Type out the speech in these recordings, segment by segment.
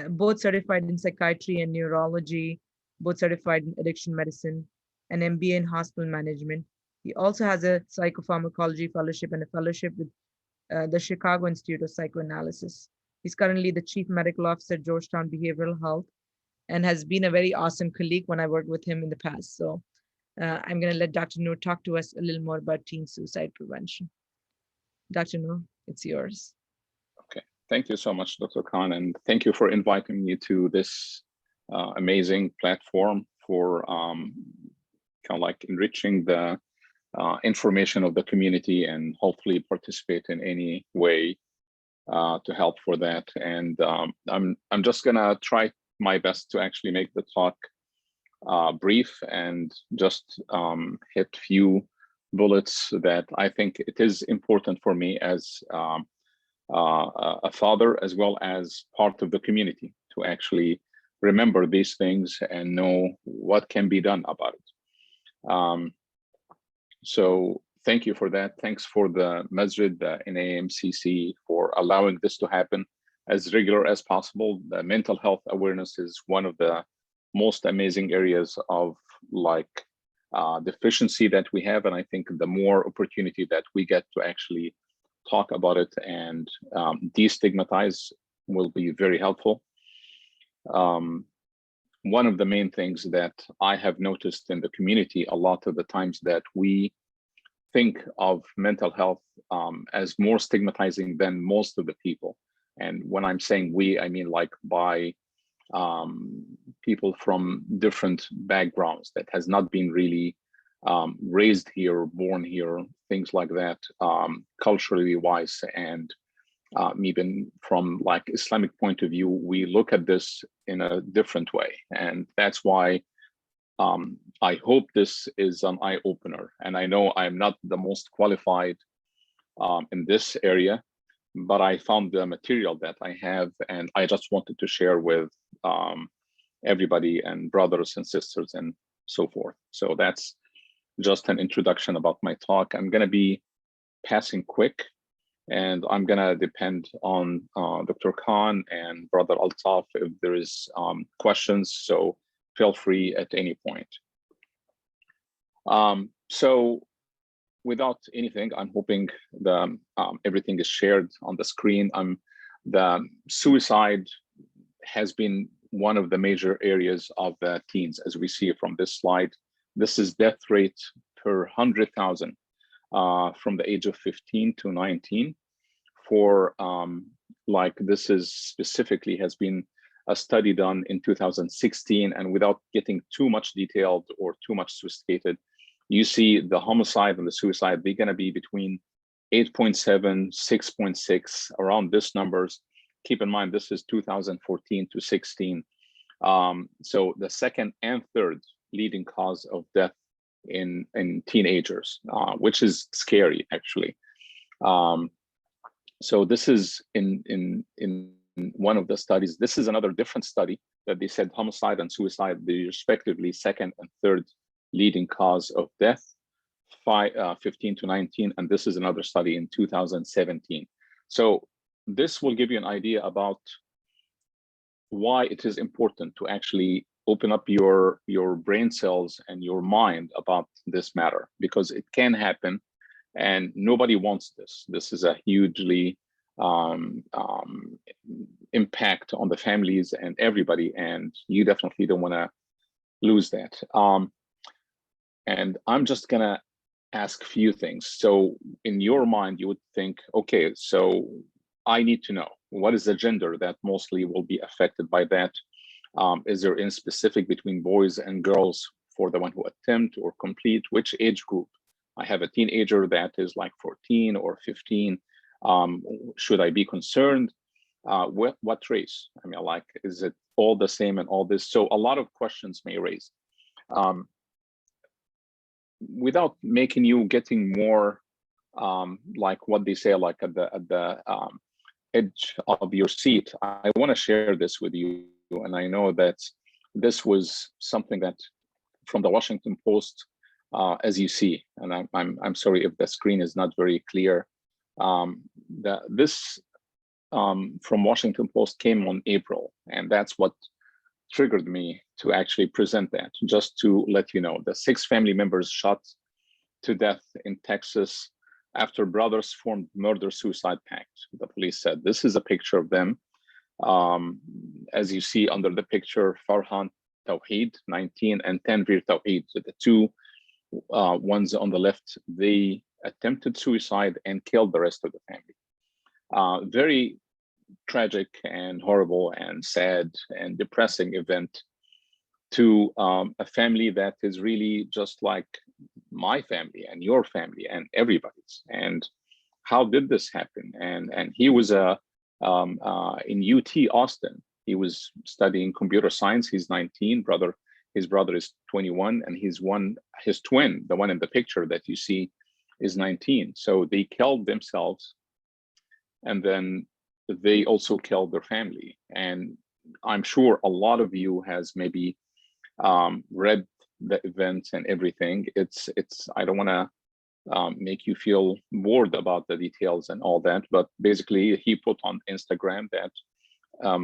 both certified in psychiatry and neurology, both certified in addiction medicine, an MBA in hospital management. He also has a psychopharmacology fellowship and a fellowship with the Chicago Institute of Psychoanalysis. He's currently the chief medical officer at Georgetown Behavioral Health and has been a very awesome colleague when I worked with him in the past. So I'm going to let Dr. Noor talk to us a little more about teen suicide prevention. Dr. Noor, it's yours. Okay, thank you so much, Dr. Khan, and thank you for inviting me to this amazing platform for kind of like enriching the information of the community and hopefully participate in any way to help for that. And I'm just gonna try my best to actually make the talk brief and just hit few bullets that I think it is important for me as a father as well as part of the community to actually remember these things and know what can be done about it. So thank you for that. Thanks for the Masjid, the NAMCC, for allowing this to happen as regular as possible. The mental health awareness is one of the most amazing areas of like deficiency that we have. And I think the more opportunity that we get to actually talk about it and destigmatize will be very helpful. One of the main things that I have noticed in the community a lot of the times that we think of mental health as more stigmatizing than most of the people. And when I'm saying we, I mean like by people from different backgrounds that has not been really raised here, born here, things like that, culturally wise, and even from like Islamic point of view, we look at this in a different way. And that's why I hope this is an eye-opener. And I know I'm not the most qualified in this area, but I found the material that I have, and I just wanted to share with everybody and brothers and sisters and so forth. So that's just an introduction about my talk. I'm going to be passing quick, and I'm going to depend on Dr. Khan and Brother Altaf if there is questions, so feel free at any point. So without anything, I'm hoping the everything is shared on the screen. The suicide has been one of the major areas of the teens, as we see from this slide. This is death rate per 100,000 from the age of 15 to 19. For like this is specifically has been a study done in 2016, and without getting too much detailed or too much sophisticated, you see the homicide and the suicide, they're going to be between 8.7, 6.6, around this numbers. Keep in mind, this is 2014 to 16. So the second and third leading cause of death in teenagers, which is scary, actually. So this is in one of the studies. This is another different study that they said homicide and suicide, they respectively second and third leading cause of death, 15 to 19, and this is another study in 2017. So this will give you an idea about why it is important to actually open up your brain cells and your mind about this matter, because it can happen and nobody wants this. This is a hugely impact on the families and everybody, and you definitely don't want to lose that. And I'm just gonna ask a few things. So in your mind, you would think, okay, so I need to know what is the gender that mostly will be affected by that. Is there any specific between boys and girls for the one who attempt or complete, which age group? I have a teenager that is like 14 or 15. Should I be concerned? What race? I mean, like, is it all the same and all this? So a lot of questions may raise. Without making you getting more like what they say, like at the edge of your seat, I want to share this with you. And I know that this was something that from the Washington Post, as you see, and I'm sorry if the screen is not very clear, This from Washington Post came on April, and that's what triggered me to actually present that. Just to let you know, the 6 family members shot to death in Texas after brothers formed murder-suicide pact. The police said, this is a picture of them. As you see under the picture, Farhan Tawheed, 19, and Tanvir Tawheed, the 2 ones on the left, they attempted suicide and killed the rest of the family. Very tragic and horrible and sad and depressing event to a family that is really just like my family and your family and everybody's. And how did this happen? And he was in UT Austin. He was studying computer science. He's 19. His brother is 21, and his twin, the one in the picture that you see, is 19. So they killed themselves, and then they also killed their family. And I'm sure a lot of you has maybe read the events and everything. I don't want to make you feel bored about the details and all that, but basically he put on Instagram that,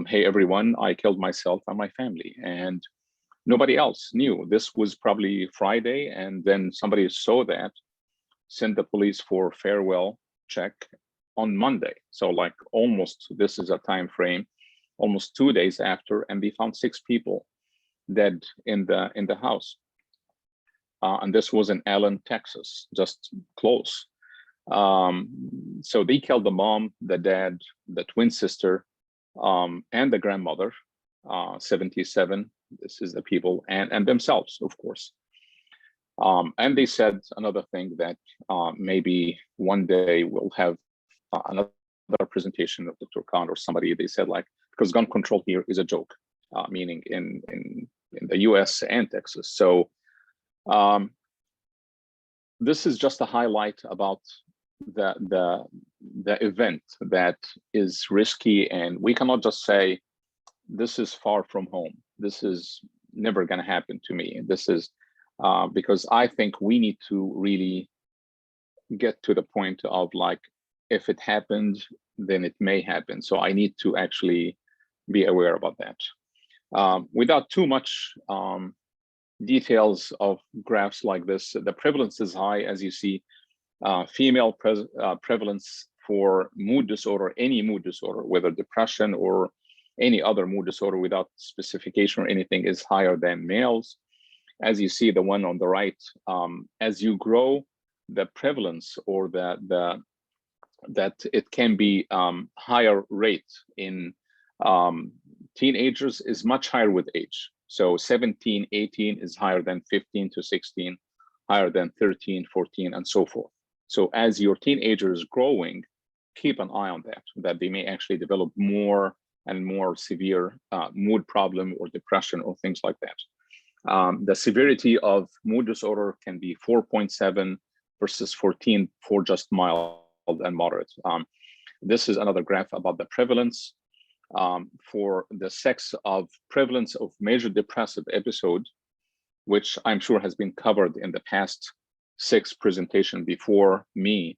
hey everyone, I killed myself and my family, and nobody else knew. This was probably Friday, and then somebody saw that, sent the police for farewell check on Monday. So like almost, this is a time frame, almost 2 days after, and they found 6 people dead in the house. And this was in Allen, Texas, just close. So they killed the mom, the dad, the twin sister, and the grandmother, 77. This is the people, and themselves, of course. And they said another thing that maybe one day we'll have another presentation of Dr. Khan or somebody. They said, like, because gun control here is a joke, meaning in the US and Texas. So this is just a highlight about the event that is risky, and we cannot just say this is far from home. This is never going to happen to me. This is because I think we need to really get to the point of like, if it happened, then it may happen. So I need to actually be aware about that. Without too much details of graphs like this, the prevalence is high, as you see. Female prevalence for mood disorder, any mood disorder, whether depression or any other mood disorder without specification or anything, is higher than males. As you see, the one on the right, as you grow, the prevalence or that it can be higher rate in teenagers is much higher with age. So 17, 18 is higher than 15 to 16, higher than 13, 14, and so forth. So as your teenager is growing, keep an eye on that they may actually develop more and more severe mood problem or depression or things like that. The severity of mood disorder can be 4.7 versus 14 for just mild and moderate. This is another graph about the prevalence. For the sex of prevalence of major depressive episode, which I'm sure has been covered in the past 6 presentation before me,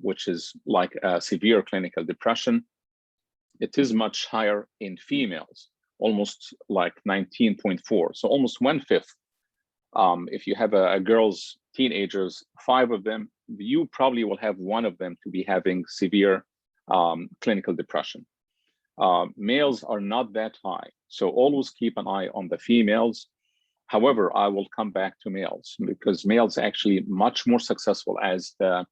which is like a severe clinical depression. It is much higher in females, almost like 19.4. So almost 1/5. If you have a girls, teenagers, 5 of them, you probably will have 1 of them to be having severe clinical depression. Males are not that high, so always keep an eye on the females. However, I will come back to males because males are actually much more successful, as the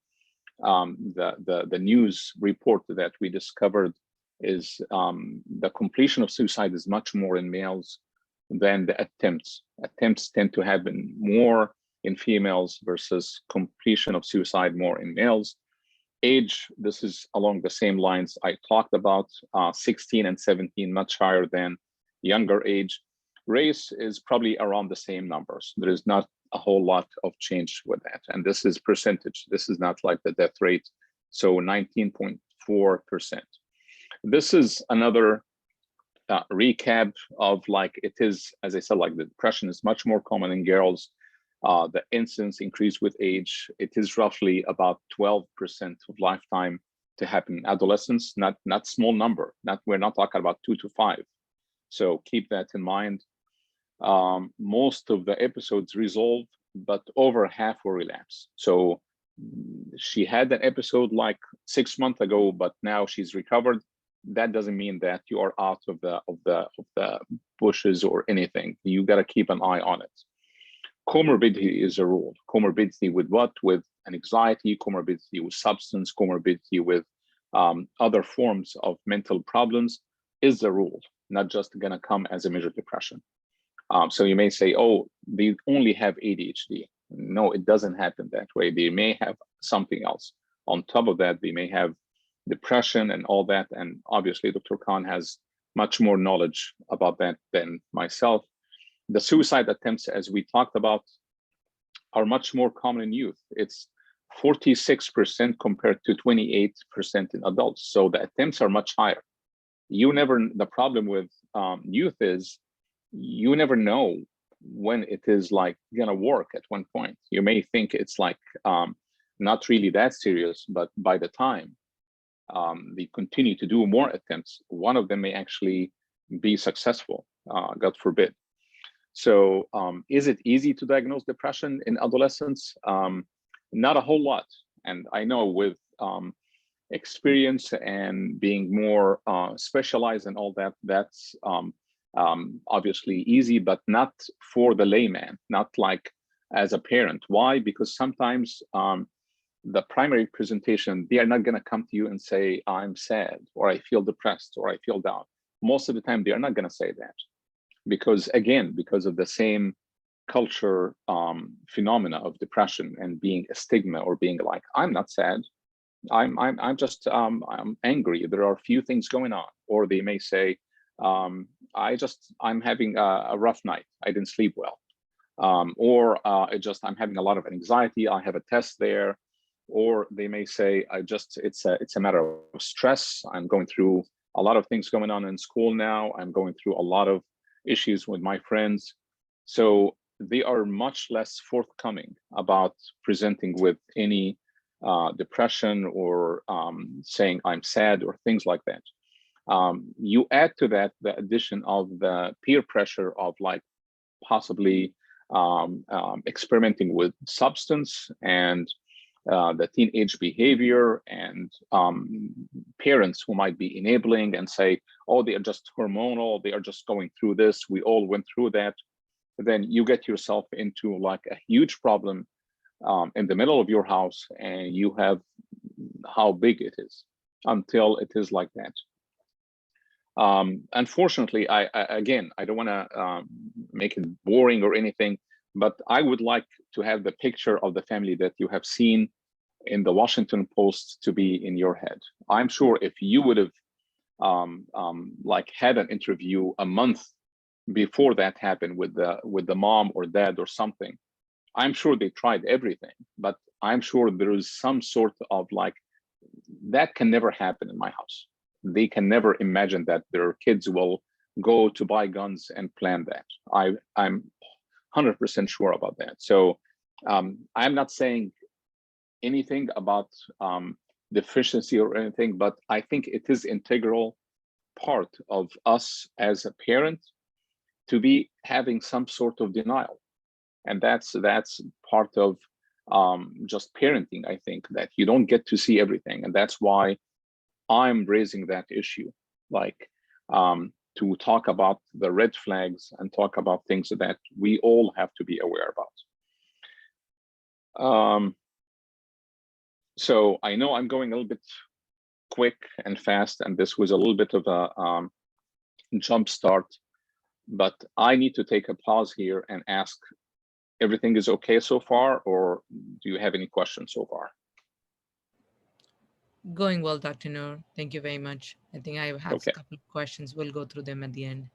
news report that we discovered is the completion of suicide is much more in males than the attempts. Attempts tend to happen more in females versus completion of suicide more in males. Age, this is along the same lines I talked about, 16 and 17, much higher than younger age. Race is probably around the same numbers. There is not a whole lot of change with that. And this is percentage. This is not like the death rate. So 19.4%. This is another recap of like, it is, as I said, like the depression is much more common in girls. The incidence increase with age. It is roughly about 12% of lifetime to happen in adolescents, not small number. We're not talking about 2 to 5. So keep that in mind. Most of the episodes resolve, but over half will relapse. So she had an episode like 6 months ago, but now she's recovered. That doesn't mean that you are out of the bushes or anything. You got to keep an eye on it. Comorbidity is a rule. Comorbidity with what? With an anxiety, comorbidity with substance, comorbidity with other forms of mental problems is the rule, not just going to come as a major depression. So you may say, oh, they only have ADHD. No, it doesn't happen that way. They may have something else. On top of that, they may have depression and all that. And obviously, Dr. Khan has much more knowledge about that than myself. The suicide attempts, as we talked about, are much more common in youth. It's 46% compared to 28% in adults. So the attempts are much higher. The problem with youth is you never know when it is like gonna work at one point. You may think it's like not really that serious, but by the time they continue to do more attempts, one of them may actually be successful, God forbid. So is it easy to diagnose depression in adolescents? Not a whole lot. And I know with experience and being more specialized and all that, that's obviously easy, but not for the layman, not like as a parent. Why? Because sometimes the primary presentation, they are not going to come to you and say, I'm sad, or I feel depressed, or I feel down. Most of the time, they are not going to say that. Because again, because of the same culture phenomena of depression and being a stigma, or being like, I'm not sad, I'm just I'm angry. There are a few things going on. Or they may say, I'm having a rough night. I didn't sleep well. I'm having a lot of anxiety. I have a test there. Or they may say, it's a matter of stress. I'm going through a lot of things going on in school now. I'm going through a lot of issues with my friends. So they are much less forthcoming about presenting with any depression or saying I'm sad or things like that. You add to that the addition of the peer pressure of like possibly experimenting with substance and the teenage behavior, and parents who might be enabling and say, oh, they are just hormonal, they are just going through this, we all went through that. Then you get yourself into like a huge problem in the middle of your house, and you have how big it is until it is like that. Unfortunately, I don't want to make it boring or anything, but I would like to have the picture of the family that you have seen in the Washington Post to be in your head. I'm sure if you would have like had an interview a month before that happened with the mom or dad or something, I'm sure they tried everything, but I'm sure there is some sort of like, that can never happen in my house. They can never imagine that their kids will go to buy guns and plan that. I'm 100% sure about that. So I'm not saying anything about deficiency or anything, but I think it is integral part of us as a parent to be having some sort of denial. And that's part of just parenting, I think, that you don't get to see everything. And that's why I'm raising that issue, like to talk about the red flags and talk about things that we all have to be aware about. So I know I'm going a little bit quick and fast, and this was a little bit of a jump start, but I need to take a pause here and ask, everything is okay so far, or do you have any questions so far? Going well, Dr. Noor. Thank you very much. I think I have Okay. a couple of questions. We'll go through them at the end.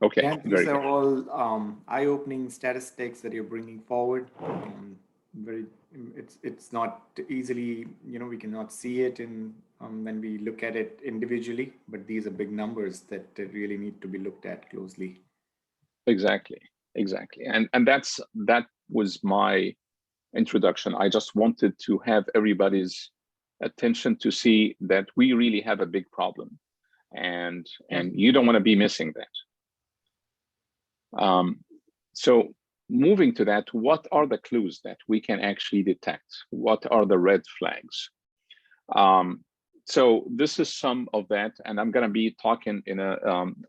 Okay. Yeah, these are all eye-opening statistics that you're bringing forward. It's not easily, we cannot see it in when we look at it individually, but these are big numbers that really need to be looked at closely. Exactly. exactly. And that was my introduction. I just wanted to have everybody's attention to see that we really have a big problem, and you don't want to be missing that. So moving to that, what are the clues that we can actually detect? What are the red flags? So this is some of that, and I'm going to be talking in a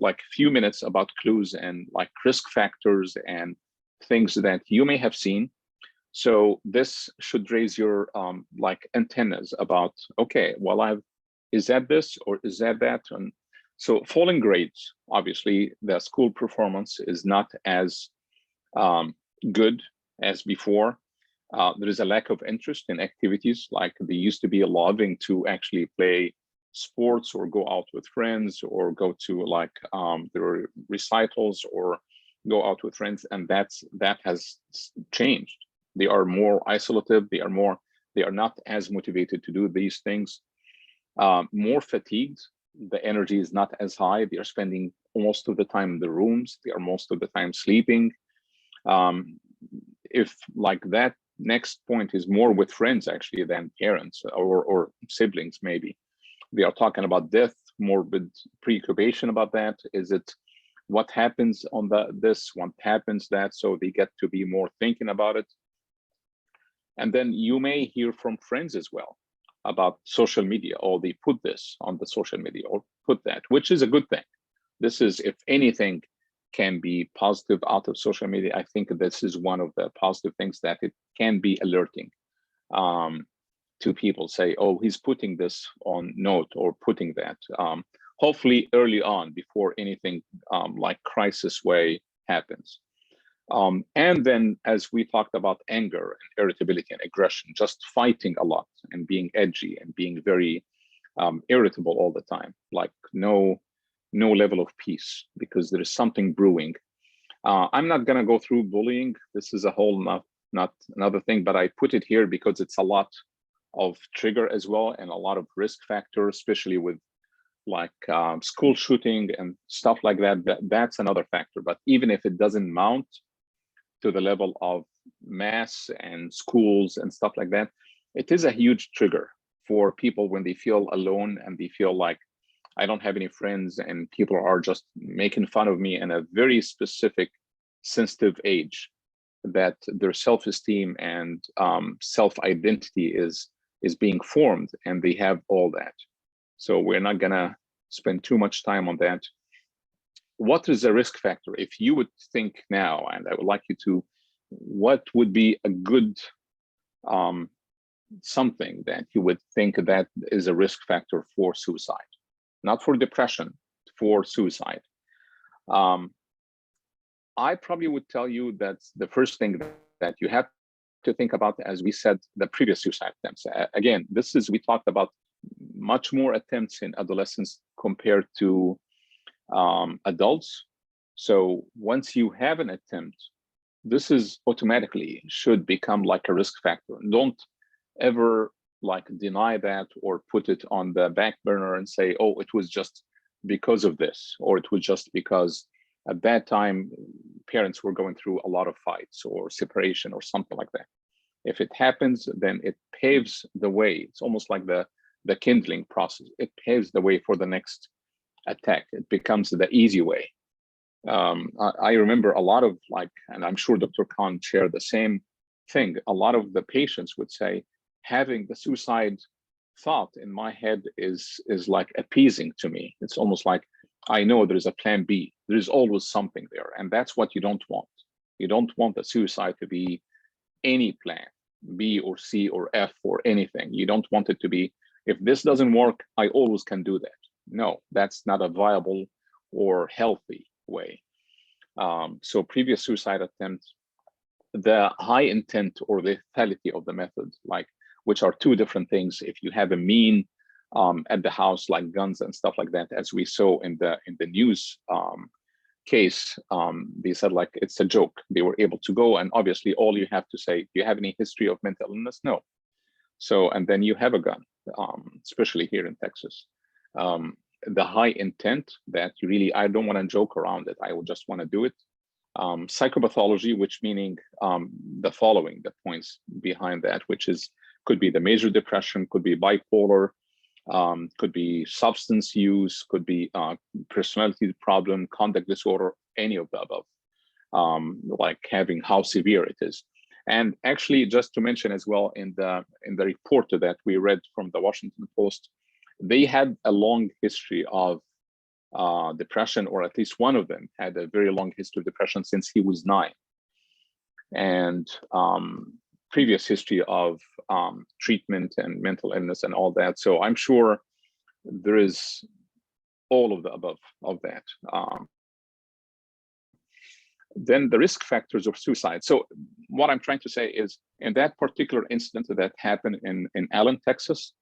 like few minutes about clues and like risk factors and things that you may have seen. So this should raise your like antennas about, okay, well, is that this or is that that? And so falling grades, obviously the school performance is not as good as before. There is a lack of interest in activities like they used to be loving to actually play sports or go out with friends or go to like their recitals or go out with friends, and that has changed. They are more isolative. They are not as motivated to do these things. More fatigued. The energy is not as high. They are spending most of the time in the rooms. They are most of the time sleeping. If like that next point is more with friends actually than parents or siblings, maybe they are talking about death, morbid preoccupation about that. Is it what happens on this, what happens that, so they get to be more thinking about it. And then you may hear from friends as well about social media, or they put this on the social media or put that, which is a good thing. This is, if anything can be positive out of social media, I think this is one of the positive things, that it can be alerting to people, say, oh, he's putting this on note or putting that, hopefully early on before anything like crisis way happens. And then, as we talked about anger and irritability and aggression, just fighting a lot and being edgy and being very irritable all the time, like no level of peace because there is something brewing. I'm not going to go through bullying. This is a whole not another thing, but I put it here because it's a lot of trigger as well and a lot of risk factors, especially with like school shooting and stuff like that. That's another factor. But even if it doesn't mount to the level of mass and schools and stuff like that, it is a huge trigger for people when they feel alone and they feel like, I don't have any friends and people are just making fun of me in a very specific, sensitive age, that their self-esteem and self-identity is being formed, and they have all that. So we're not gonna spend too much time on that. What is a risk factor? If you would think now, and I would like you to, what would be a good something that you would think that is a risk factor for suicide? Not for depression, for suicide. I probably would tell you that the first thing that you have to think about, as we said, the previous suicide attempts. Again, this is, we talked about much more attempts in adolescents compared to adults. So once you have an attempt, this is automatically should become like a risk factor. Don't ever like deny that or put it on the back burner and say, oh, it was just because of this, or it was just because at that time parents were going through a lot of fights or separation or something like that. If it happens, then it paves the way. It's almost like the kindling process. It paves the way for the next attack. It becomes the easy way. I remember a lot of like, and I'm sure Dr. Khan shared the same thing, a lot of the patients would say, having the suicide thought in my head is like appeasing to me. It's almost like, I know there's a plan B. There's always something there. And that's what you don't want. You don't want the suicide to be any plan, B or C or F or anything. You don't want it to be, if this doesn't work, I always can do that. No, that's not a viable or healthy way. So previous suicide attempts, the high intent or the lethality of the method, like, which are two different things. If you have a mean at the house, like guns and stuff like that, as we saw in the news case, they said like it's a joke. They were able to go, and obviously all you have to say, do you have any history of mental illness? No. So, and then you have a gun, especially here in Texas. The high intent that you really, I don't want to joke around it. I will just want to do it. Psychopathology, which meaning the following, the points behind that, which is could be the major depression, could be bipolar, could be substance use, could be personality problem, conduct disorder, any of the above, like having how severe it is. And actually, just to mention as well, in the report that we read from the Washington Post, they had a long history of depression, or at least one of them had a very long history of depression since he was 9. And previous history of treatment and mental illness and all that. So I'm sure there is all of the above of that. Then the risk factors of suicide. So what I'm trying to say is, in that particular incident that happened in Allen, Texas,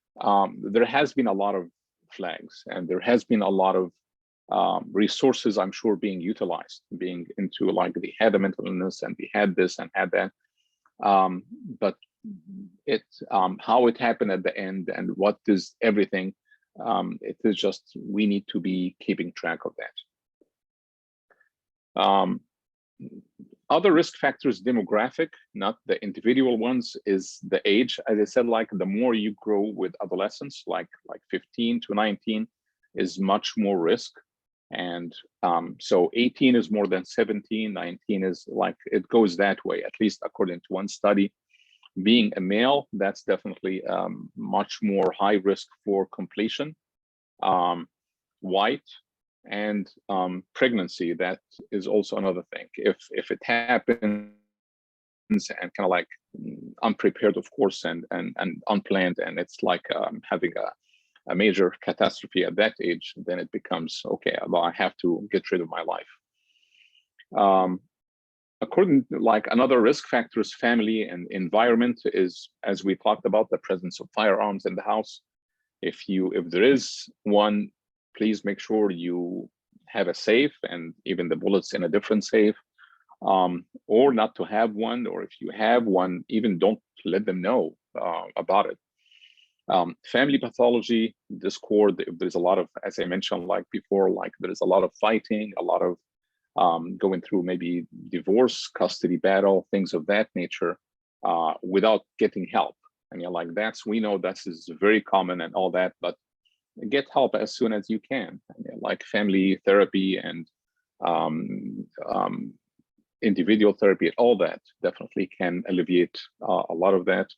there has been a lot of flags, and there has been a lot of resources, I'm sure, being utilized, being into like they had a mental illness and they had this and had that. But it how it happened at the end and what is everything, it is just, we need to be keeping track of that. Other risk factors, demographic, not the individual ones, is the age. As I said, like the more you grow with adolescents, like 15 to 19 is much more risk. And so 18 is more than 17, 19 is like, it goes that way, at least according to one study. Being a male, that's definitely much more high risk for completion. White, and pregnancy, that is also another thing. If it happens and kind of like unprepared, of course, and unplanned, and it's like having a major catastrophe at that age, then it becomes, okay, well, I have to get rid of my life. According to like another risk factors, family and environment is, as we talked about, the presence of firearms in the house. If there is one, please make sure you have a safe, and even the bullets in a different safe, or not to have one, or if you have one, even don't let them know about it. Family pathology, discord, if there's a lot of, as I mentioned like before, like there's a lot of fighting, a lot of going through maybe divorce, custody battle, things of that nature, without getting help. I mean, like we know that is very common and all that, but get help as soon as you can. I mean, like family therapy and individual therapy, all that definitely can alleviate a lot of that.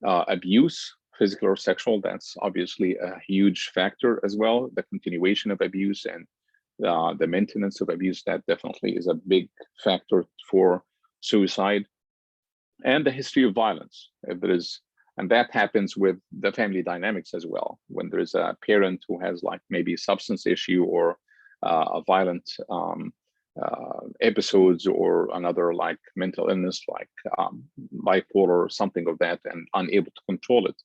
Abuse, physical or sexual, that's obviously a huge factor as well. The continuation of abuse and the maintenance of abuse, that definitely is a big factor for suicide. And the history of violence, if there is, and that happens with the family dynamics as well. When there is a parent who has like maybe a substance issue or a violent episodes, or another like mental illness, like bipolar or something of that, and unable to control it,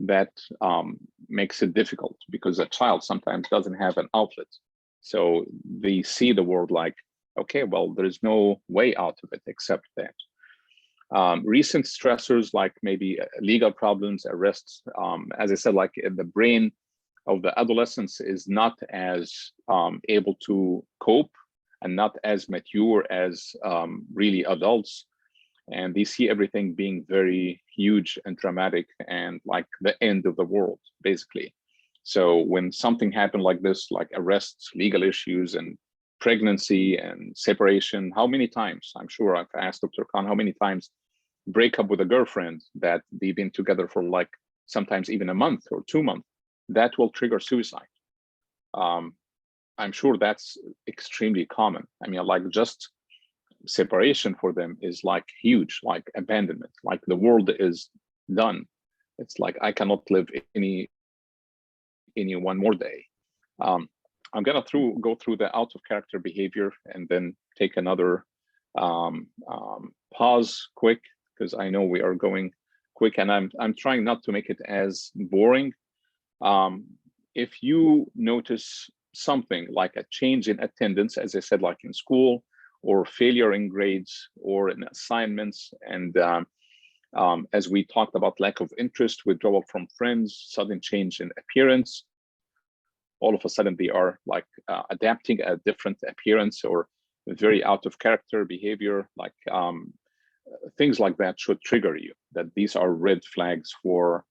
that makes it difficult, because a child sometimes doesn't have an outlet. So they see the world like, okay, well, there's no way out of it except that. Recent stressors, like maybe legal problems, arrests, as I said, like the brain of the adolescents is not as able to cope and not as mature as really adults. And they see everything being very huge and dramatic and like the end of the world, basically. So when something happened like this, like arrests, legal issues, and pregnancy and separation, how many times, I'm sure I've asked Dr. Khan, how many times break up with a girlfriend that they've been together for like sometimes even a month or 2 months, that will trigger suicide. I'm sure that's extremely common. I mean, like just separation for them is like huge, like abandonment, like the world is done. It's like, I cannot live any one more day. I'm gonna go through the out of character behavior and then take another pause quick, because I know we are going quick, and I'm trying not to make it as boring. If you notice something like a change in attendance, as I said, like in school, or failure in grades or in assignments, and as we talked about, lack of interest, withdrawal from friends, sudden change in appearance, all of a sudden they are like adapting a different appearance, or very out of character behavior, like things like that should trigger you, that these are red flags for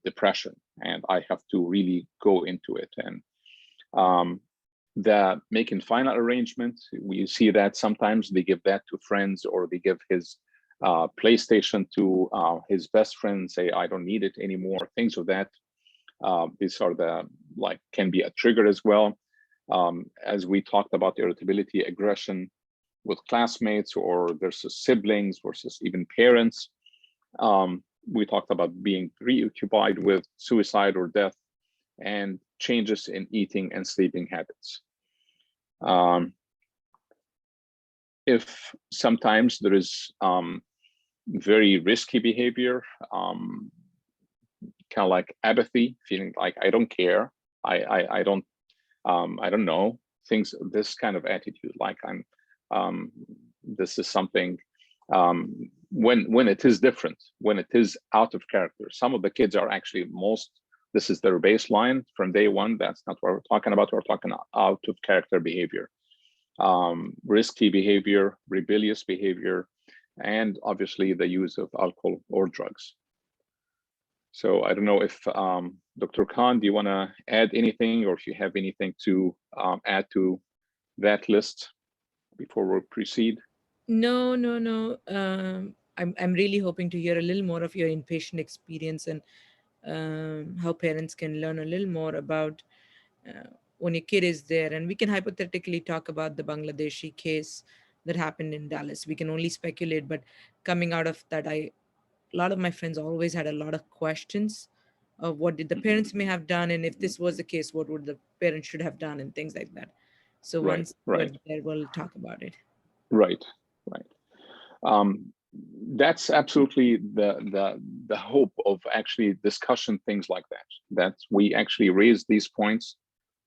depression, and I have to really go into it. And the making final arrangement, we see that sometimes they give that to friends, or they give his PlayStation to his best friend, say, I don't need it anymore, things of that. These are the, like, can be a trigger as well. As we talked about irritability, aggression with classmates or versus siblings versus even parents. We talked about being preoccupied with suicide or death, and changes in eating and sleeping habits. If sometimes there is very risky behavior, kind of like apathy, feeling like I don't care, I don't know, things, this kind of attitude, like this is something, when it is different, when it is out of character. Some of the kids are actually this is their baseline from day one. That's not what we're talking about. We're talking out of character behavior, risky behavior, rebellious behavior, and obviously the use of alcohol or drugs. So I don't know if Dr. Khan, do you want to add anything, or if you have anything to add to that list before we proceed? No. I'm really hoping to hear a little more of your inpatient experience, and how parents can learn a little more about when your kid is there. And we can hypothetically talk about the Bangladeshi case that happened in Dallas. We can only speculate, but coming out of that, a lot of my friends always had a lot of questions of what did the parents may have done, and if this was the case, what would the parents should have done, and things like that. So once we're there, we'll talk about it. Right. That's absolutely the hope of actually discussion things like that. That we actually raise these points,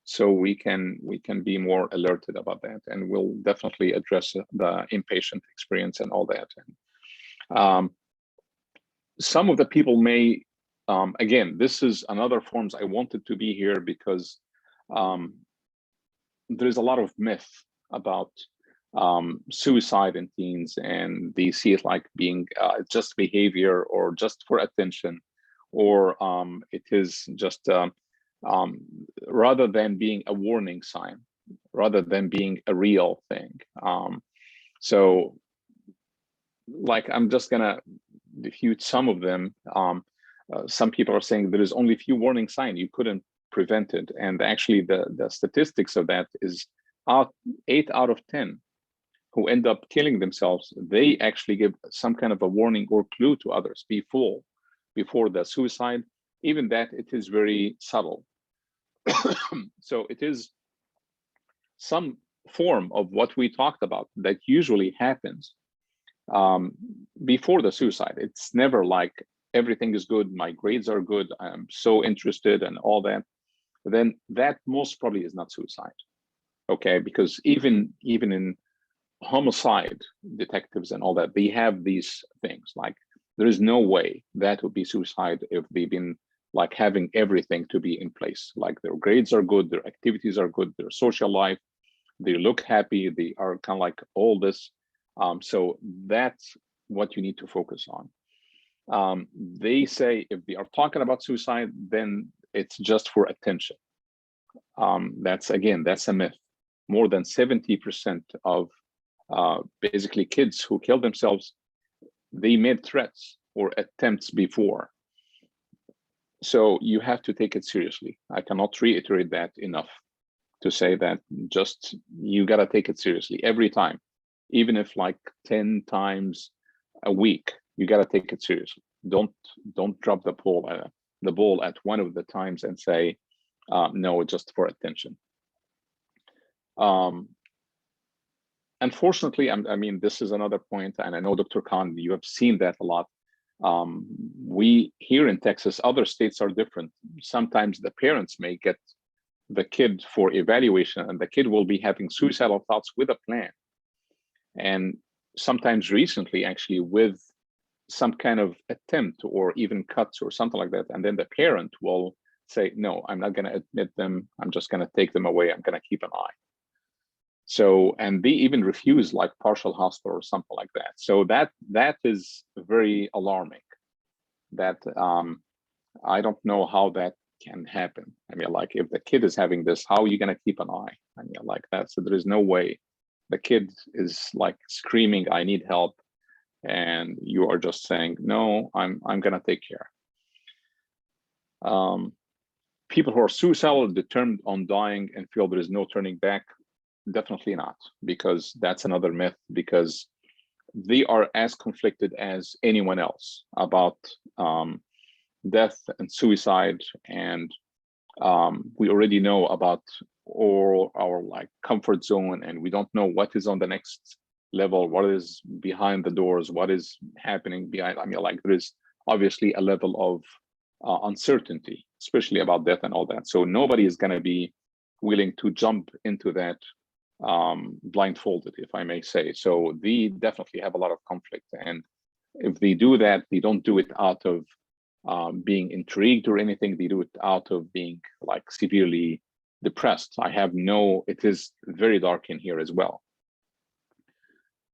so we can be more alerted about that, and we'll definitely address the inpatient experience and all that. And some of the people may, again, this is another forms I wanted to be here because there's a lot of myth about suicide in teens, and they see it like being just behavior or just for attention, or it is just rather than being a warning sign, rather than being a real thing. So like, I'm just gonna refute some of them. Some people are saying there is only few warning signs, you couldn't prevent it. And actually the statistics of that is 8 out of 10 who end up killing themselves, they actually give some kind of a warning or clue to others before the suicide, even that it is very subtle. So it is some form of what we talked about that usually happens before the suicide. It's never like everything is good, my grades are good, I'm so interested and all that. Then that most probably is not suicide. Okay, because even in homicide detectives and all that, they have these things, like there is no way that would be suicide if they've been like having everything to be in place, like their grades are good, their activities are good, their social life, they look happy, they are kind of like all this. So that's what you need to focus on. They say if they are talking about suicide, then it's just for attention. That's a myth. More than 70% of basically kids who kill themselves, they made threats or attempts before. So you have to take it seriously. I cannot reiterate that enough to say that just, you got to take it seriously every time, even if like 10 times a week, you got to take it seriously. Don't drop the ball at one of the times and say, no, just for attention. Unfortunately, I mean, this is another point, and I know Dr. Khan, you have seen that a lot. We here in Texas, other states are different. Sometimes the parents may get the kid for evaluation, and the kid will be having suicidal thoughts with a plan. And sometimes recently, actually, with some kind of attempt or even cuts or something like that. And then the parent will say, no, I'm not going to admit them. I'm just going to take them away. I'm going to keep an eye. So, and they even refuse like partial hospital or something like that. So that is very alarming. That I don't know how that can happen. I mean, like if the kid is having this, how are you going to keep an eye? I mean, like that. So there is no way. The kid is like screaming, "I need help," and you are just saying, "No, I'm going to take care." People who are suicidal, determined on dying, and feel there is no turning back, definitely not, because that's another myth. Because they are as conflicted as anyone else about death and suicide, and we already know about all our like comfort zone, and we don't know what is on the next level, what is behind the doors, what is happening behind. I mean, like there is obviously a level of uncertainty, especially about death and all that. So nobody is going to be willing to jump into that blindfolded, if I may say. So they definitely have a lot of conflict, and if they do that, they don't do it out of being intrigued or anything. They do it out of being like severely depressed. It is very dark in here as well.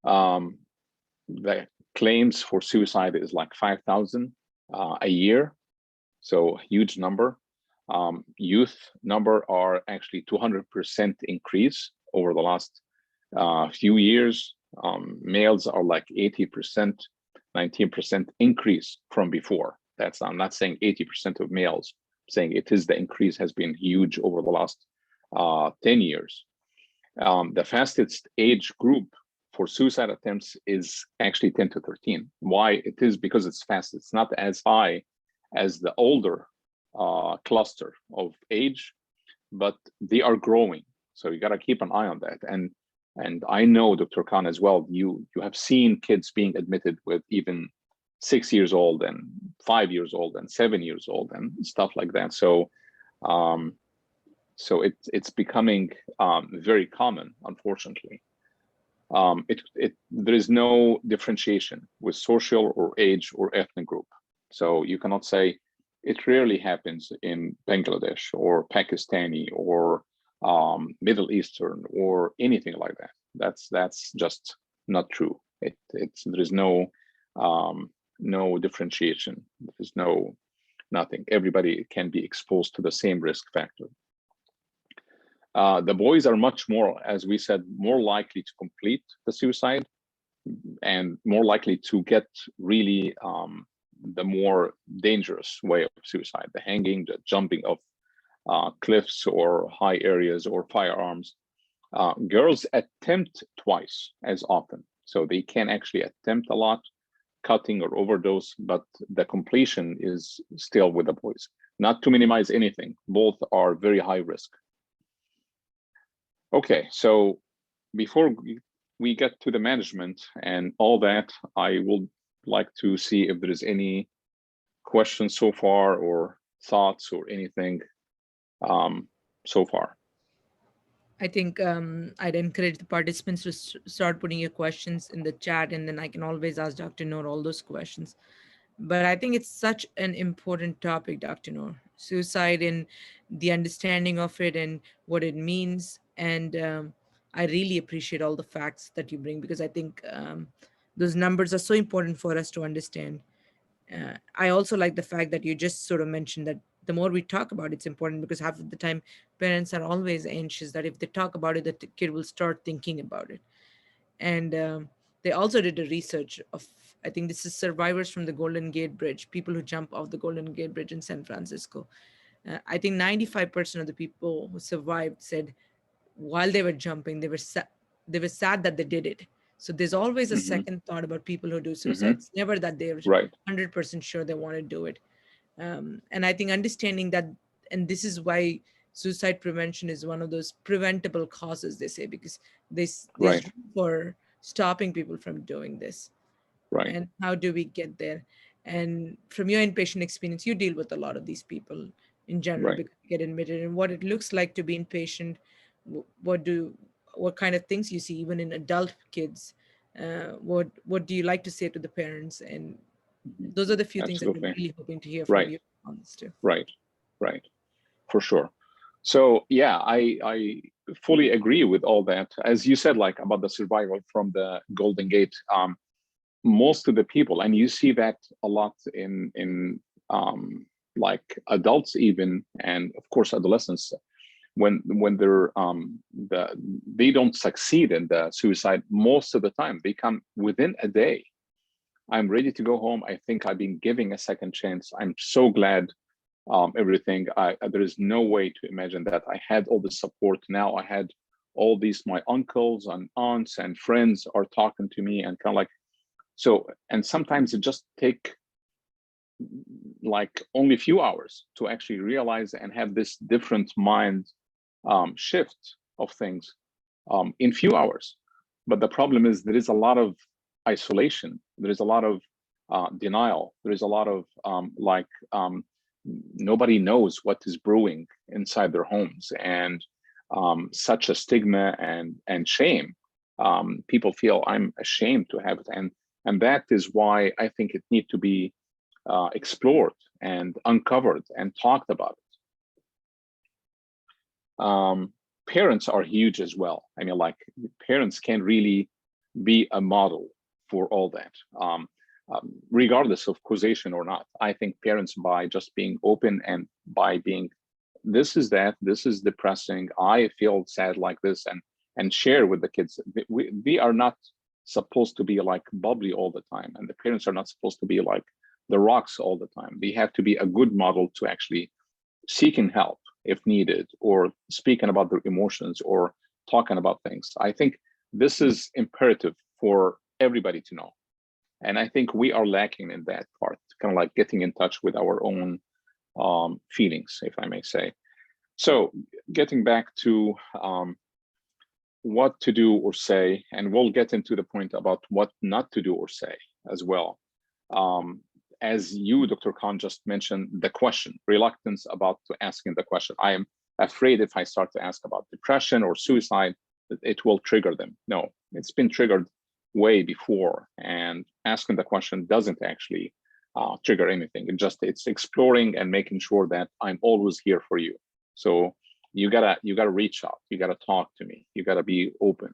The claims for suicide is like 5,000 a year, so huge number. Youth number are actually 200% increase over the last few years. Males are like 80%, 19% increase from before. I'm not saying 80% of males, I'm saying the increase has been huge over the last 10 years. The fastest age group for suicide attempts is actually 10 to 13. Why? It is because it's fast. It's not as high as the older cluster of age, but they are growing. So you got to keep an eye on that. And I know, Dr. Khan, as well, you have seen kids being admitted with even 6 years old and 5 years old and 7 years old and stuff like that. So it's becoming very common, unfortunately. There is no differentiation with social or age or ethnic group. So you cannot say it rarely happens in Bangladesh or Pakistani or Middle Eastern or anything like that. That's just not true. There is no differentiation. There's nothing. Everybody can be exposed to the same risk factor. The boys are much more, as we said, more likely to complete the suicide and more likely to get really the more dangerous way of suicide, the hanging, the jumping of cliffs or high areas or firearms. Girls attempt twice as often. So they can actually attempt a lot, cutting or overdose, but the completion is still with the boys. Not to minimize anything, both are very high risk. Okay, so before we get to the management and all that, I would like to see if there is any questions so far or thoughts or anything so far. I think I'd encourage the participants to start putting your questions in the chat, and then I can always ask Dr. Nour all those questions. But I think it's such an important topic, Dr. Nour, suicide and the understanding of it and what it means. And I really appreciate all the facts that you bring, because I think those numbers are so important for us to understand. I also like the fact that you just sort of mentioned that the more we talk about it's important, because half of the time parents are always anxious that if they talk about it, the kid will start thinking about it. And they also did a research of, I think this is survivors from the Golden Gate Bridge, people who jump off the Golden Gate Bridge in San Francisco. I think 95% of the people who survived said while they were jumping, they were sad that they did it. So there's always a second thought about people who do suicide. It's never that they're 100% sure they want to do it. And I think understanding that, and this is why suicide prevention is one of those preventable causes, they say, because there's room for stopping people from doing this. And how do we get there? And from your inpatient experience, you deal with a lot of these people in general, because they get admitted, and what it looks like to be inpatient, what kind of things you see even in adult kids, what do you like to say to the parents? And those are the few things that we're really hoping to hear from you on this too. Right, for sure. So yeah, I fully agree with all that. As you said, like about the survival from the Golden Gate, most of the people, and you see that a lot in like adults even, and of course adolescents, when they're they don't succeed in the suicide, most of the time they come within a day. I'm ready to go home. I think I've been giving a second chance. I'm so glad everything. There is no way to imagine that I had all the support. Now I had all these, my uncles and aunts and friends are talking to me and kind of like, so, and sometimes it just take like only a few hours to actually realize and have this different mind shift of things in few hours. But the problem is there is a lot of isolation. There is a lot of denial. There is a lot of nobody knows what is brewing inside their homes, and such a stigma and shame. People feel I'm ashamed to have it, and that is why I think it needs to be explored and uncovered and talked about. Parents are huge as well. I mean, like parents can really be a model for all that, regardless of causation or not. I think parents, by just being open and by being, this is depressing, I feel sad like this, and share with the kids. We are not supposed to be like bubbly all the time, and the parents are not supposed to be like the rocks all the time. They have to be a good model to actually seeking help if needed, or speaking about their emotions, or talking about things. I think this is imperative for everybody to know. And I think we are lacking in that part, kind of like getting in touch with our own feelings, if I may say. So getting back to what to do or say, and we'll get into the point about what not to do or say as well. As you, Dr. Khan, just mentioned, the question, reluctance about asking the question. I am afraid if I start to ask about depression or suicide, that it will trigger them. No, it's been triggered way before, and asking the question doesn't actually trigger anything. It's exploring and making sure that I'm always here for you. So you gotta reach out, you gotta talk to me, you gotta be open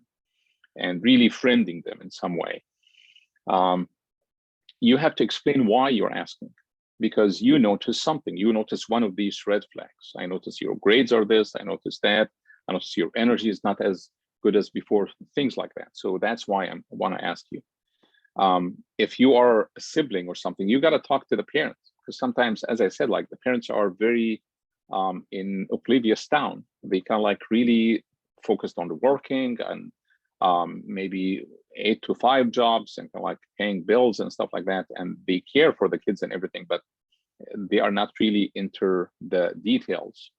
and really friending them in some way. You have to explain why you're asking, because you notice something. You notice one of these red flags. I notice your grades are this, I notice that, I notice your energy is not as good as before, things like that. So that's why I want to ask you. If you are a sibling or something, you got to talk to the parents, because sometimes, as I said, like the parents are very in oblivious town. They kind of like really focused on the working and maybe 8 to 5 jobs and kind of like paying bills and stuff like that. And they care for the kids and everything, but they are not really into the details.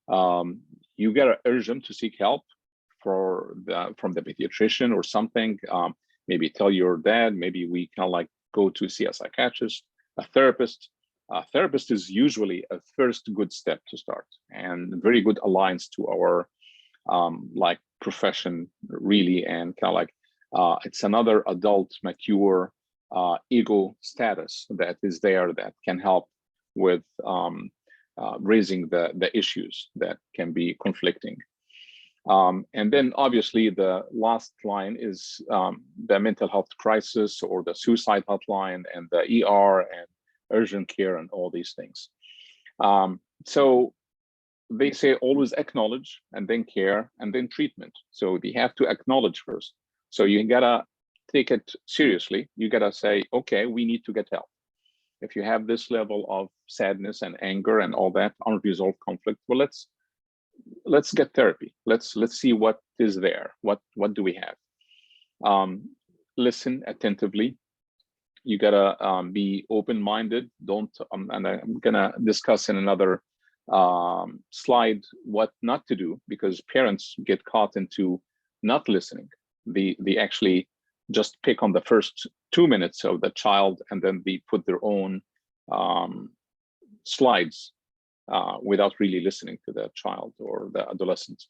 You got to urge them to seek help from the pediatrician or something. Maybe tell your dad, maybe we kind of like go to see a psychiatrist, a therapist. A therapist is usually a first good step to start, and very good alliance to our like profession, really, and kind of like it's another adult, mature ego status that is there that can help with raising the issues that can be conflicting. And then obviously the last line is the mental health crisis or the suicide hotline and the ER and urgent care and all these things. So they say always acknowledge and then care and then treatment. So they have to acknowledge first. So you gotta take it seriously. You gotta say, okay, we need to get help. If you have this level of sadness and anger and all that unresolved conflict, well, let's get therapy. Let's see what is there. What do we have? Listen attentively. You gotta be open-minded. Don't and I'm gonna discuss in another slide what not to do, because parents get caught into not listening. They actually just pick on the first 2 minutes of the child, and then they put their own slides without really listening to the child or the adolescent.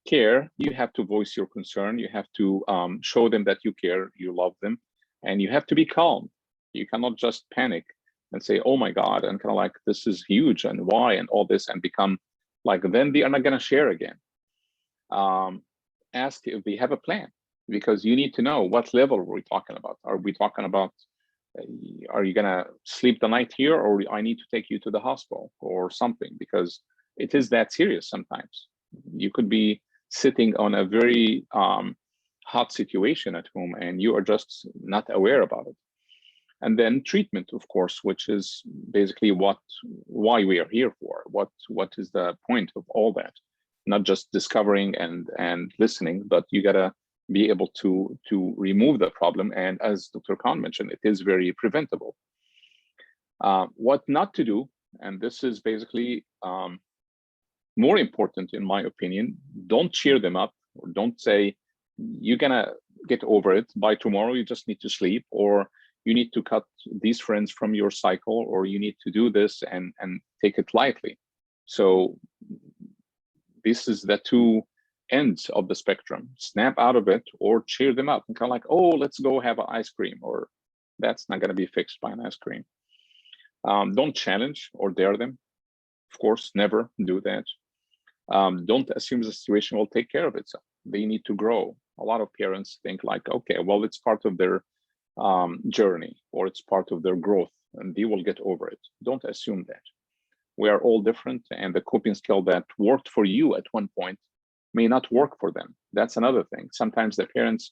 Care, you have to voice your concern. You have to show them that you care, you love them, and you have to be calm. You cannot just panic and say, oh my God, and kind of like, this is huge and why and all this, and become like, then they are not gonna share again. ask if they have a plan, because you need to know what level we're talking about. Are we talking about, are you gonna sleep the night here, or I need to take you to the hospital or something? Because it is that serious sometimes. You could be sitting on a very hot situation at home and you are just not aware about it. And then treatment, of course, which is basically why we are here for. What is the point of all that? Not just discovering and listening, but you gotta be able to remove the problem. And as Dr. Khan mentioned, it is very preventable. What not to do, and this is basically more important in my opinion, don't cheer them up, or don't say, you're gonna get over it by tomorrow, you just need to sleep, or you need to cut these friends from your cycle, or you need to do this and take it lightly. So this is the two ends of the spectrum. Snap out of it or cheer them up and kind of like, oh, let's go have an ice cream, or that's not going to be fixed by an ice cream. Don't challenge or dare them. Of course, never do that. Don't assume the situation will take care of itself. They need to grow. A lot of parents think like, okay, well, it's part of their journey, or it's part of their growth, and they will get over it. Don't assume that. We are all different, and the coping skill that worked for you at one point may not work for them. That's another thing. Sometimes the parents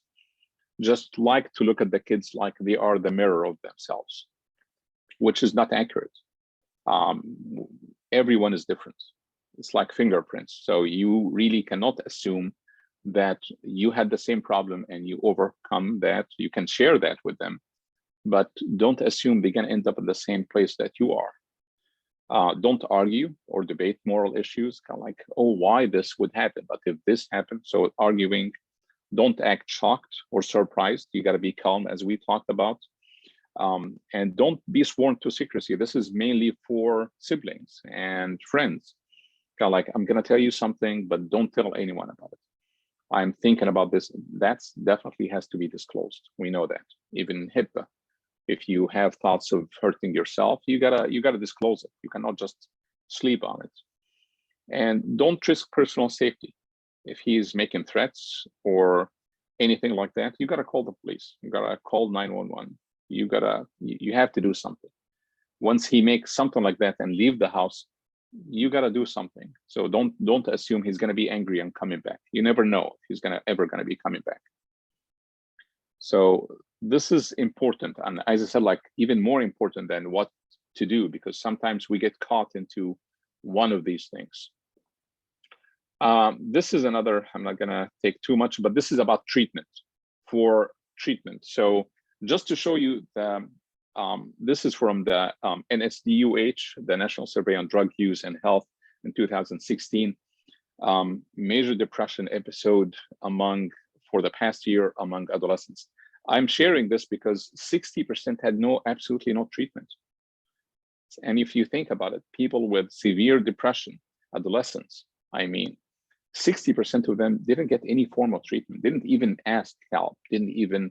just like to look at the kids like they are the mirror of themselves, which is not accurate. Everyone is different. It's like fingerprints. So you really cannot assume that you had the same problem and you overcome that. You can share that with them, but don't assume they're going to end up in the same place that you are. Don't argue or debate moral issues, kind of like, oh, why this would happen, but if this happened. So arguing, don't act shocked or surprised. You got to be calm, as we talked about. And don't be sworn to secrecy. This is mainly for siblings and friends. Kind of like, I'm going to tell you something, but don't tell anyone about it. I'm thinking about this. That's definitely has to be disclosed. We know that. Even HIPAA, if you have thoughts of hurting yourself, you gotta disclose it. You cannot just sleep on it. And don't risk personal safety. If he's making threats or anything like that, you gotta call the police. You gotta call 911. You have to do something. Once he makes something like that and leave the house, you got to do something. So don't assume he's going to be angry and coming back. You never know if he's ever going to be coming back. So this is important, and as I said, like even more important than what to do, because sometimes we get caught into one of these things. This is another, I'm not going to take too much, but this is about treatment. For treatment, so just to show you the this is from the NSDUH, the National Survey on Drug Use and Health in 2016, major depression episode for the past year among adolescents. I'm sharing this because 60% had absolutely no treatment. And if you think about it, people with severe depression, adolescents, I mean, 60% of them didn't get any form of treatment, didn't even ask help, didn't even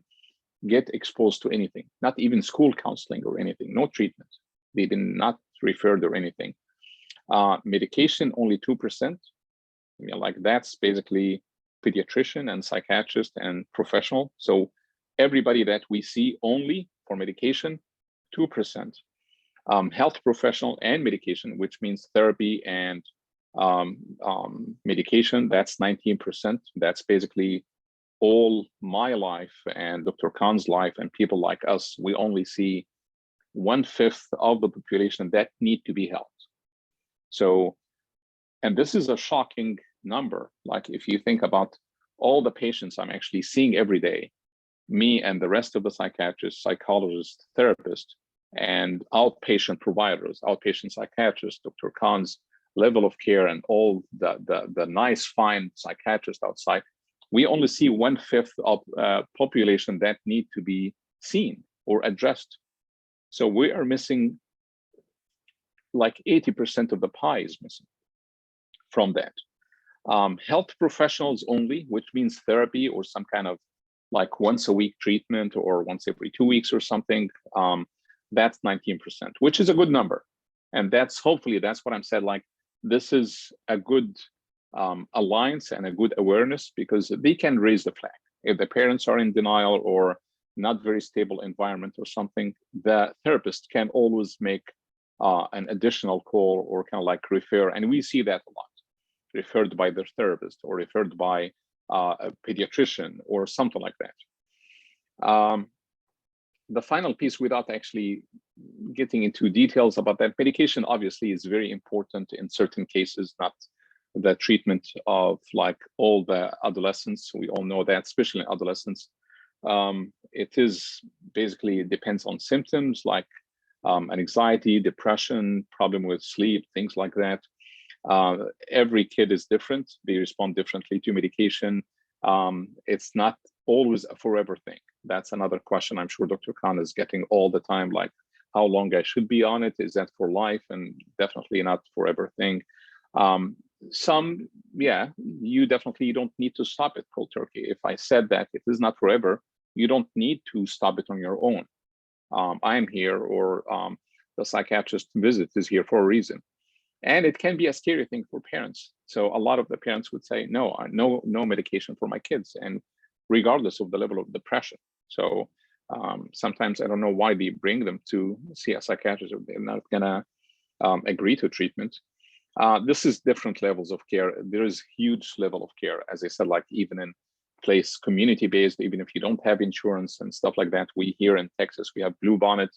get exposed to anything, not even school counseling or anything, no treatment. They did not referred or anything. Medication, only 2%. I mean, like that's basically pediatrician and psychiatrist and professional. So everybody that we see only for medication, 2%. Health professional and medication, which means therapy and medication, that's 19%. That's basically all my life and Dr. Khan's life and people like us. We only see 1/5 of the population that need to be helped. So, and this is a shocking number. Like if you think about all the patients I'm actually seeing every day, me and the rest of the psychiatrists, psychologists, therapists, and outpatient providers, outpatient psychiatrists, Dr. Khan's level of care, and all the nice, fine psychiatrists outside, we only see 1/5 of population that need to be seen or addressed. So we are missing like 80% of the pie is missing from that. Health professionals only, which means therapy or some kind of like once a week treatment or once every 2 weeks or something, that's 19%, which is a good number. And that's hopefully, that's what I'm saying, like this is a good alliance and a good awareness, because they can raise the flag. If the parents are in denial or not very stable environment or something, the therapist can always make an additional call or kind of like refer, and we see that a lot, referred by their therapist or referred by a pediatrician or something like that. The final piece, without actually getting into details about that, medication obviously is very important in certain cases, not the treatment of like all the adolescents. We all know that, especially in adolescents. It is basically, it depends on symptoms like anxiety, depression, problem with sleep, things like that. Every kid is different. They respond differently to medication. It's not always a forever thing. That's another question I'm sure Dr. Khan is getting all the time, like how long I should be on it. Is that for life? And definitely not forever thing. Some, yeah, you definitely don't need to stop it cold turkey. If I said that it is not forever, you don't need to stop it on your own. I'm here, or the psychiatrist visit is here for a reason. And it can be a scary thing for parents. So a lot of the parents would say, no, no medication for my kids, and regardless of the level of depression. So sometimes I don't know why they bring them to see a psychiatrist if they're not gonna agree to treatment. This is different levels of care. There is huge level of care, as I said, like even in place community-based, even if you don't have insurance and stuff like that. We here in Texas, we have Blue Bonnet,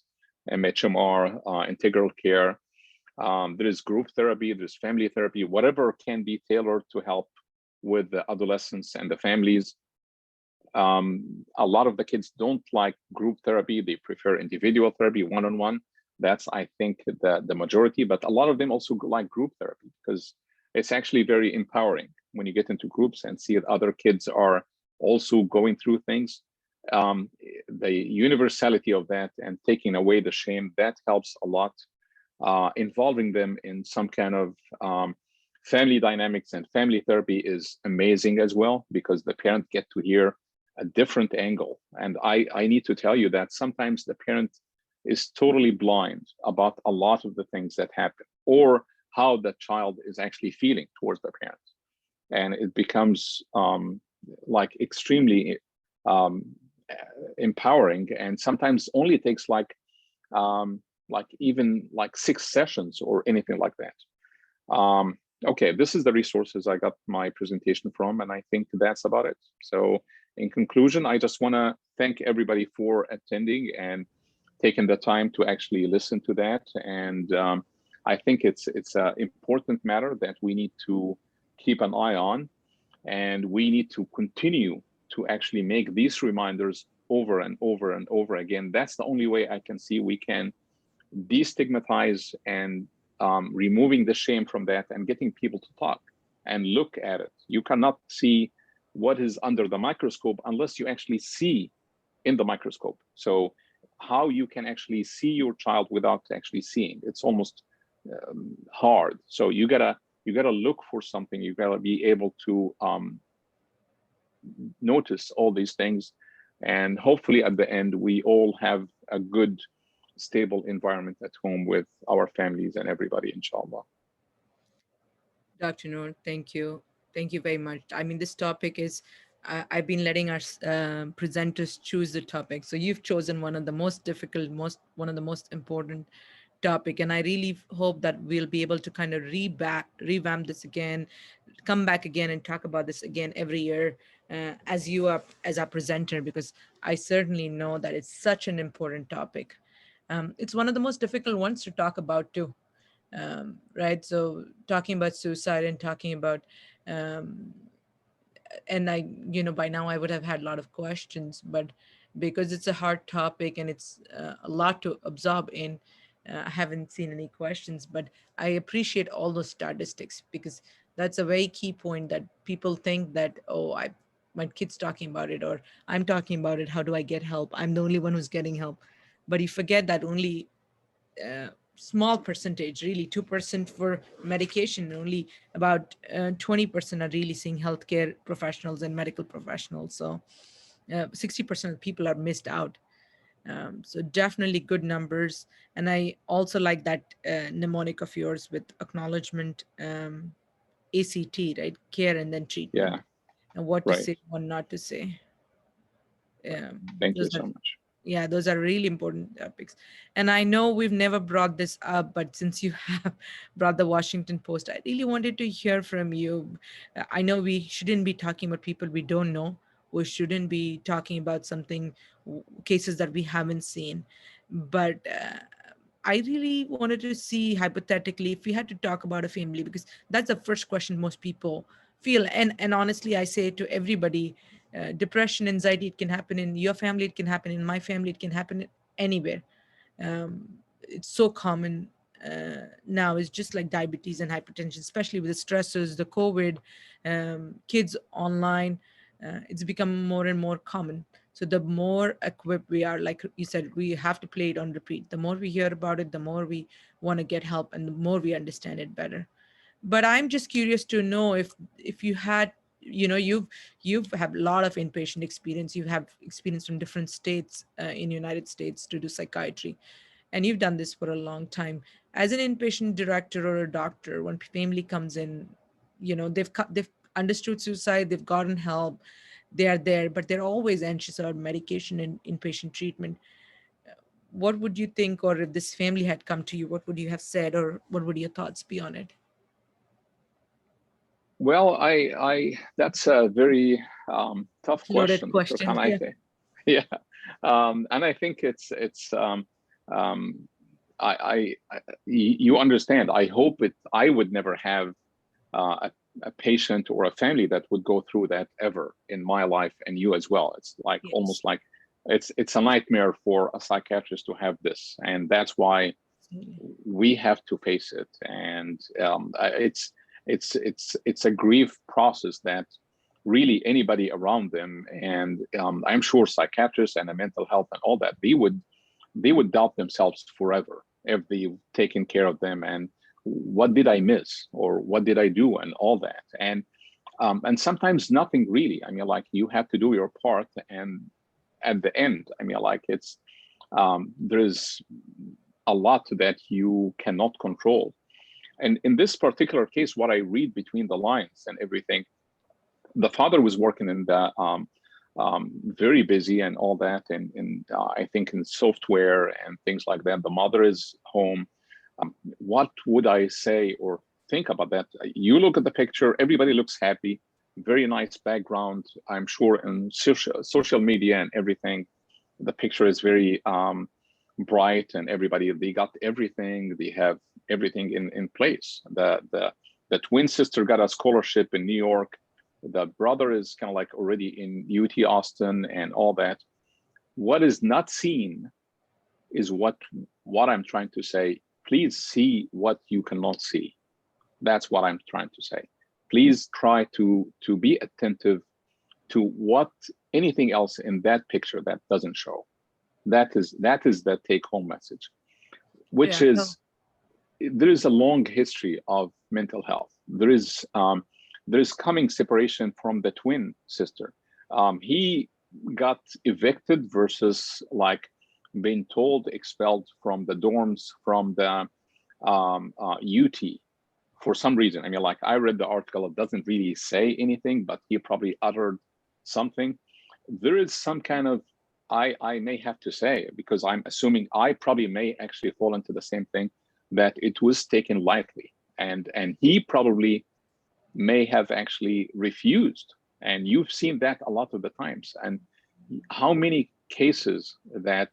MHMR, integral care. There is group therapy, there's family therapy, whatever can be tailored to help with the adolescents and the families. A lot of the kids don't like group therapy. They prefer individual therapy, one-on-one. That's, I think, the majority, but a lot of them also like group therapy because it's actually very empowering when you get into groups and see that other kids are also going through things. The universality of that and taking away the shame, that helps a lot. Involving them in some kind of family dynamics and family therapy is amazing as well, because the parent get to hear a different angle. And I need to tell you that sometimes the parent is totally blind about a lot of the things that happen, or how the child is actually feeling towards the parent. And it becomes like extremely empowering, and sometimes only takes like even like 6 sessions or anything like that. Okay, this is the resources I got my presentation from, and I think that's about it. So in conclusion, I just want to thank everybody for attending and taking the time to actually listen to that. And I think it's an important matter that we need to keep an eye on, and we need to continue to actually make these reminders over and over and over again. That's the only way I can see we can destigmatize and removing the shame from that and getting people to talk and look at it. You cannot see what is under the microscope unless you actually see in the microscope. So how you can actually see your child without actually seeing, it's almost hard. So you gotta look for something. You gotta be able to notice all these things, and hopefully at the end we all have a good, stable environment at home with our families and everybody, inshallah. Dr. Noor, thank you. Thank you very much. I mean, this topic is, I've been letting our presenters choose the topic. So you've chosen one of the most difficult, one of the most important topic. And I really hope that we'll be able to kind of revamp this again, come back again and talk about this again every year as you are, as a presenter, because I certainly know that it's such an important topic. It's one of the most difficult ones to talk about too. Right? So talking about suicide and talking about, and I, by now I would have had a lot of questions, but because it's a hard topic and it's a lot to absorb in, I haven't seen any questions, but I appreciate all those statistics, because that's a very key point that people think that, oh, my kid's talking about it, or I'm talking about it. How do I get help? I'm the only one who's getting help. But you forget that only small percentage, really 2% for medication, only about 20% are really seeing healthcare professionals and medical professionals. So 60% of people are missed out. So definitely good numbers. And I also like that mnemonic of yours with acknowledgement, ACT, right? Care and then treatment, Yeah, and what to right. say, what not to say. Thank you Those are, so much. yeah, those are really important topics. And I know we've never brought this up, but since you have brought the Washington Post, I really wanted to hear from you. I know we shouldn't be talking about people we don't know. We shouldn't be talking about something, cases that we haven't seen. But I really wanted to see hypothetically if we had to talk about a family, because that's the first question most people feel. And honestly, I say to everybody, depression, anxiety, it can happen in your family, it can happen in my family, it can happen anywhere. It's so common now. It's just like diabetes and hypertension, especially with the stressors, the COVID, kids online. It's become more and more common. So the more equipped we are, like you said, we have to play it on repeat. The more we hear about it, the more we want to get help, and the more we understand it better. But I'm just curious to know if you had, you've have a lot of inpatient experience, you have experience from different states in United States to do psychiatry, and you've done this for a long time. As an inpatient director or a doctor, when family comes in, they've understood suicide, they've gotten help, they are there, but they're always anxious about medication and inpatient treatment. What would you think, or if this family had come to you, what would you have said, or what would your thoughts be on it? Well, that's a very tough Loaded question, Dr. question. Khan, I Yeah. think. Yeah. And I think um, you understand. I hope I would never have a patient or a family that would go through that ever in my life, and you as well. It's like Yes. almost like it's a nightmare for a psychiatrist to have this, and that's why Absolutely. we have to face it. And it's a grief process that really anybody around them, and I'm sure psychiatrists and the mental health and all that, they would doubt themselves forever if they've taken care of them, and what did I miss, or what did I do, and all that. And sometimes nothing really. I mean, like, you have to do your part, and at the end, I mean, like, there's a lot that you cannot control. And in this particular case, what I read between the lines and everything, the father was working in the very busy and all that, and I think in software and things like that. The mother is home. What would I say or think about that? You look at the picture, everybody looks happy, very nice background. I'm sure in social media and everything, the picture is very bright, and they got everything. They have everything in place. The twin sister got a scholarship in New York. The brother is kind of like already in UT Austin and all that. What is not seen is what I'm trying to say. Please see what you cannot see. That's what I'm trying to say. Please try to be attentive to what anything else in that picture that doesn't show. That is the take-home message, which Yeah. No. is, there is a long history of mental health. There is coming separation from the twin sister. He got evicted versus like being told expelled from the dorms from the UT for some reason. I mean, like, I read the article, it doesn't really say anything, but he probably uttered something. There is some kind of, I may have to say, because I'm assuming I probably may actually fall into the same thing, that it was taken lightly, and he probably may have actually refused. And you've seen that a lot of the times. And how many cases that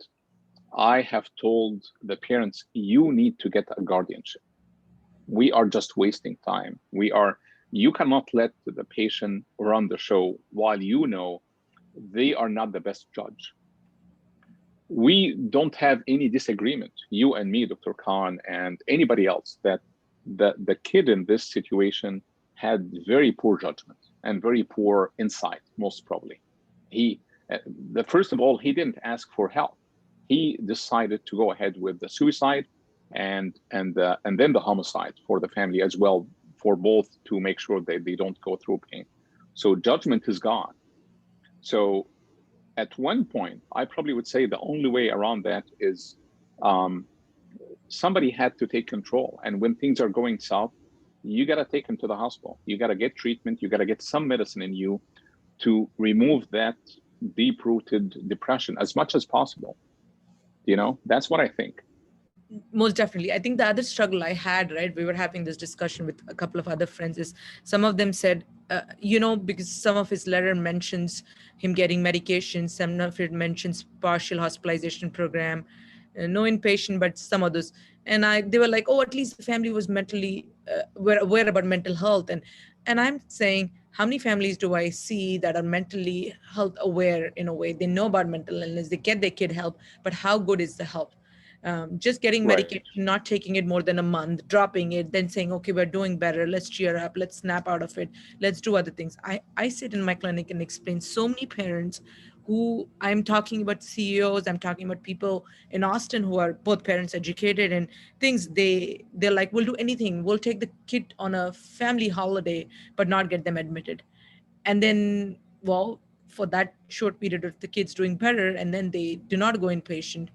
I have told the parents, you need to get a guardianship. We are just wasting time. You cannot let the patient run the show while you know they are not the best judge. We don't have any disagreement, you and me, Dr. Khan, and anybody else, that the kid in this situation had very poor judgment and very poor insight, most probably. First of all, he didn't ask for help. He decided to go ahead with the suicide and then the homicide for the family as well, for both, to make sure that they don't go through pain. So judgment is gone. So at one point, I probably would say the only way around that is somebody had to take control. And when things are going south, you got to take him to the hospital. You got to get treatment. You got to get some medicine in you to remove that deep-rooted depression as much as possible. You know, that's what I think. Most definitely. I think the other struggle I had, right, we were having this discussion with a couple of other friends, is some of them said, because some of his letter mentions him getting medication, some of it mentions partial hospitalization program, no inpatient, but some others. And they were like, oh, at least the family was mentally aware about mental health. And I'm saying, how many families do I see that are mentally health aware in a way? They know about mental illness, they get their kid help, but how good is the help? Just getting medication, not taking it more than a month, dropping it, then saying, okay, we're doing better, let's cheer up, let's snap out of it, let's do other things. I sit in my clinic and explain so many parents who, I'm talking about CEOs, I'm talking about people in Austin who are both parents educated and things, they're like, we'll do anything, we'll take the kid on a family holiday, but not get them admitted. And then, well, for that short period of the kids doing better, and then they do not go inpatient,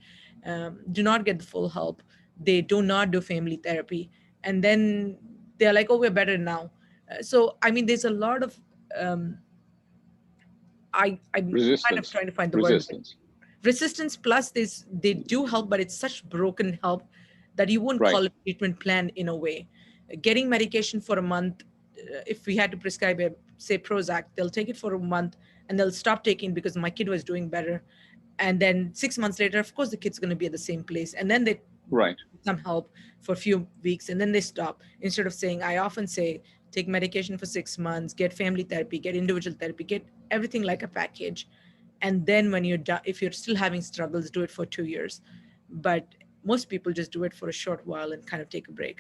do not get the full help, they do not do family therapy, and then they're like, oh, we're better now. So I mean, there's a lot of I'm kind of Resistance. trying to find the word. Resistance, plus they do help, but it's such broken help that you wouldn't call it treatment plan in a way. Getting medication for a month, if we had to prescribe say Prozac, they'll take it for a month and they'll stop taking because my kid was doing better. And then 6 months later, of course, the kid's going to be at the same place. And then they some help for a few weeks and then they stop. Instead of saying, I often say, take medication for 6 months, get family therapy, get individual therapy, get everything like a package. And then when you're done, if you're still having struggles, do it for 2 years. But most people just do it for a short while and kind of take a break.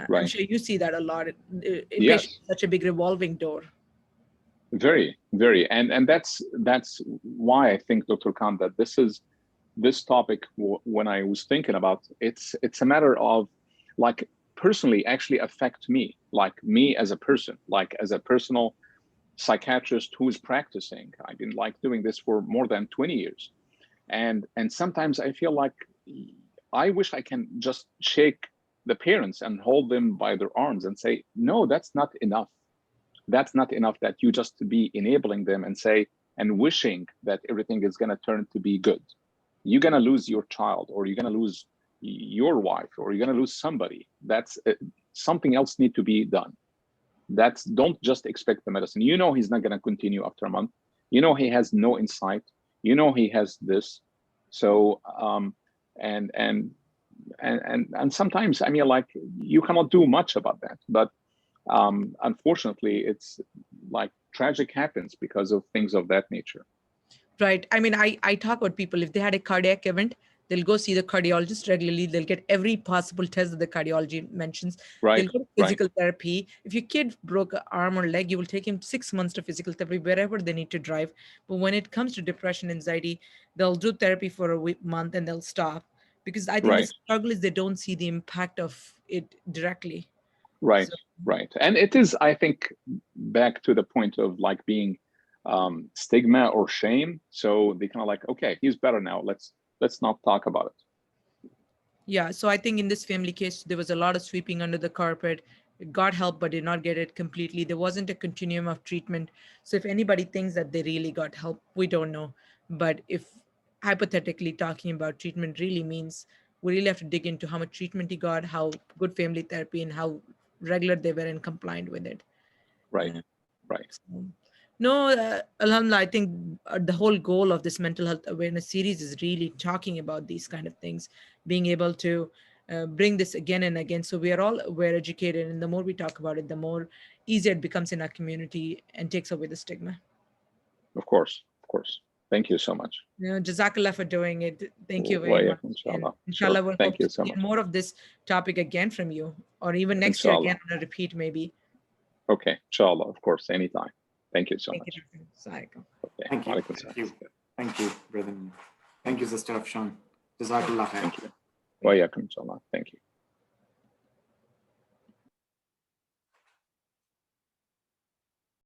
I'm sure you see that a lot. Inpatient is such a big revolving door. Very, very. And that's why I think, Dr. Khan, that this topic, when I was thinking about, it's a matter of, like, personally actually affect me, like me as a person, like as a personal psychiatrist who is practicing. I've been like doing this for more than 20 years. And sometimes I feel like I wish I can just shake the parents and hold them by their arms and say, no, that's not enough. That's not enough that you just to be enabling them and say, and wishing that everything is going to turn to be good. You're going to lose your child, or you're going to lose your wife, or you're going to lose somebody. That's something else need to be done. Don't just expect the medicine. You know, he's not going to continue after a month. You know, he has no insight. You know, he has this. So, and sometimes, I mean, like, you cannot do much about that, but unfortunately, it's like tragic happens because of things of that nature. Right. I mean, I talk about people, if they had a cardiac event, they'll go see the cardiologist regularly. They'll get every possible test that the cardiology mentions. They'll go to physical therapy. If your kid broke an arm or leg, you will take him 6 months to physical therapy, wherever they need to drive. But when it comes to depression, anxiety, they'll do therapy for a month and they'll stop. Because I think the struggle is they don't see the impact of it directly. Right. And it is, I think, back to the point of like being stigma or shame. So they kind of like, okay, he's better now. Let's not talk about it. Yeah. So I think in this family case, there was a lot of sweeping under the carpet. It got help, but did not get it completely. There wasn't a continuum of treatment. So if anybody thinks that they really got help, we don't know. But if hypothetically talking about treatment really means, we really have to dig into how much treatment he got, how good family therapy, and how regular they were and compliant with it. Right. So, no, Alhamdulillah, I think the whole goal of this mental health awareness series is really talking about these kind of things, being able to bring this again and again. So we are all aware, educated, and the more we talk about it, the more easier it becomes in our community and takes away the stigma. Of course. Thank you so much. Jazakallah for doing it. Thank you very much. Inshallah, we'll hope to see more of this topic again from you, or even next year again on a repeat maybe. Okay, inshallah, of course, anytime. Thank you so much. Thank you. Thank you, brother. Thank you, Sister Afshan. Jazakallah khair. Thank you. Wa yakum, inshallah. Thank you.